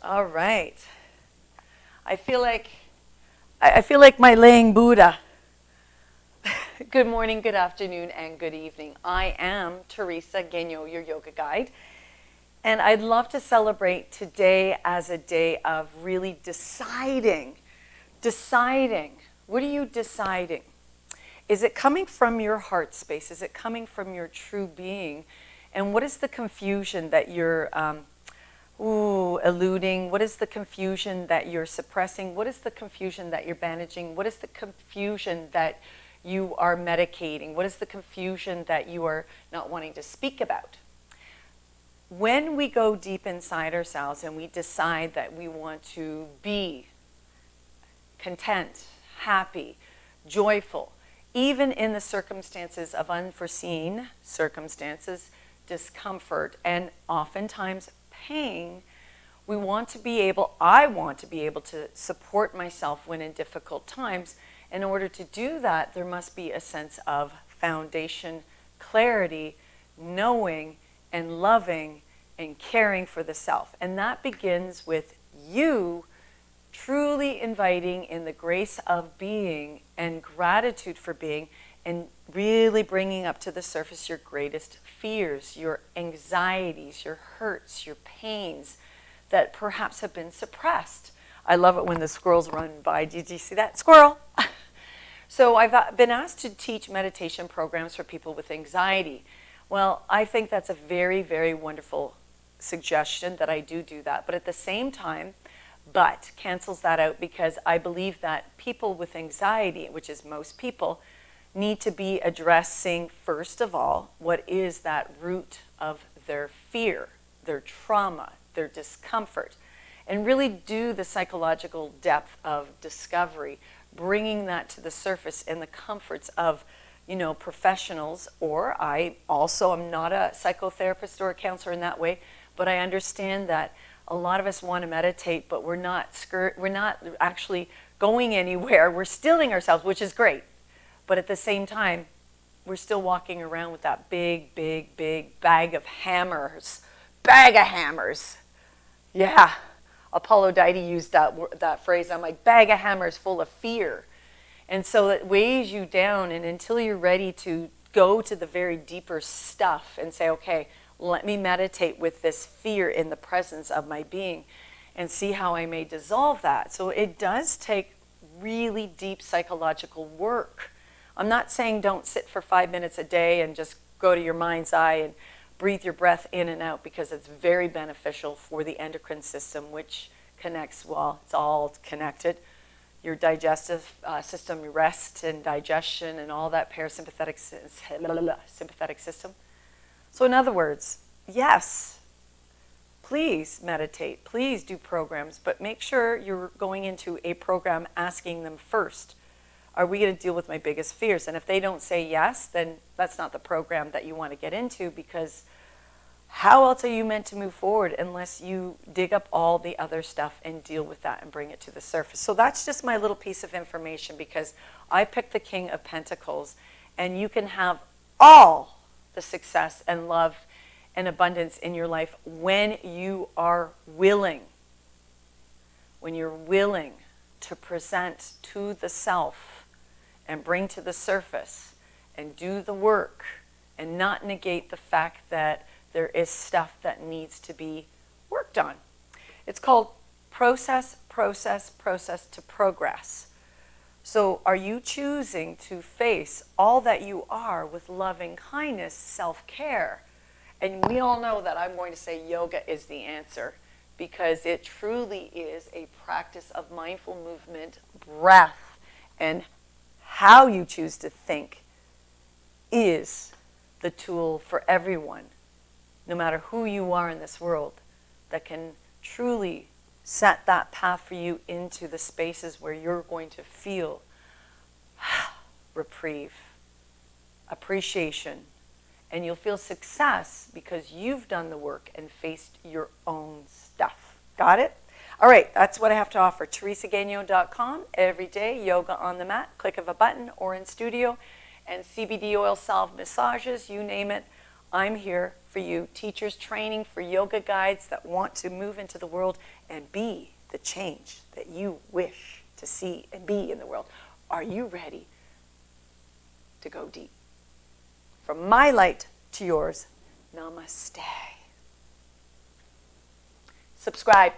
All right. I feel like my laying Buddha. Good morning, good afternoon, and good evening. I am Teresa Gagnon, your yoga guide, and I'd love to celebrate today as a day of really deciding. What are you deciding? Is it coming from your heart space? Is it coming from your true being? And what is the confusion that you're eluding? What is the confusion that you're suppressing? What is the confusion that you're bandaging? What is the confusion that you are medicating? What is the confusion that you are not wanting to speak about? When we go deep inside ourselves and we decide that we want to be content, happy, joyful, even in the circumstances of unforeseen circumstances, discomfort, and oftentimes pain, I want to be able to support myself when in difficult times. In order to do that, there must be a sense of foundation, clarity, knowing and loving and caring for the self. And that begins with you truly inviting in the grace of being and gratitude for being, and really bringing up to the surface your greatest fears, your anxieties, your hurts, your pains that perhaps have been suppressed. I love it when the squirrels run by. Did you see that? Squirrel! So I've been asked to teach meditation programs for people with anxiety. Well, I think that's a very, very wonderful suggestion that I do that. But at the same time, cancels that out, because I believe that people with anxiety, which is most people, need to be addressing, first of all, what is that root of their fear, their trauma, their discomfort, and really do the psychological depth of discovery, bringing that to the surface in the comforts of, professionals. Or I also am not a psychotherapist or a counselor in that way, but I understand that a lot of us want to meditate, but we're not actually going anywhere. We're stilling ourselves, which is great. But at the same time, we're still walking around with that big, big, big bag of hammers. Bag of hammers. Yeah. Apollo Deity used that phrase. I'm like, bag of hammers full of fear. And so it weighs you down. And until you're ready to go to the very deeper stuff and say, okay, let me meditate with this fear in the presence of my being and see how I may dissolve that. So it does take really deep psychological work. I'm not saying don't sit for 5 minutes a day and just go to your mind's eye and breathe your breath in and out, because it's very beneficial for the endocrine system, which connects, it's all connected. Your digestive system, your rest and digestion and all that parasympathetic sympathetic system. So in other words, yes, please meditate, please do programs, but make sure you're going into a program asking them first, are we going to deal with my biggest fears? And if they don't say yes, then that's not the program that you want to get into, because how else are you meant to move forward unless you dig up all the other stuff and deal with that and bring it to the surface? So that's just my little piece of information, because I picked the King of Pentacles, and you can have all the success and love and abundance in your life when you are willing. When you're willing to present to the self and bring to the surface and do the work and not negate the fact that there is stuff that needs to be worked on. It's called process to progress. So are you choosing to face all that you are with loving kindness, self-care? And we all know that I'm going to say yoga is the answer, because it truly is a practice of mindful movement, breath, and how you choose to think is the tool for everyone, no matter who you are in this world, that can truly set that path for you into the spaces where you're going to feel reprieve, appreciation, and you'll feel success because you've done the work and faced your own stuff. Got it? All right, that's what I have to offer. teresagagnon.com, every day, yoga on the mat, click of a button, or in studio, and CBD oil salve massages, you name it. I'm here for you teachers training for yoga guides that want to move into the world and be the change that you wish to see and be in the world. Are you ready to go deep? From my light to yours, namaste. Subscribe.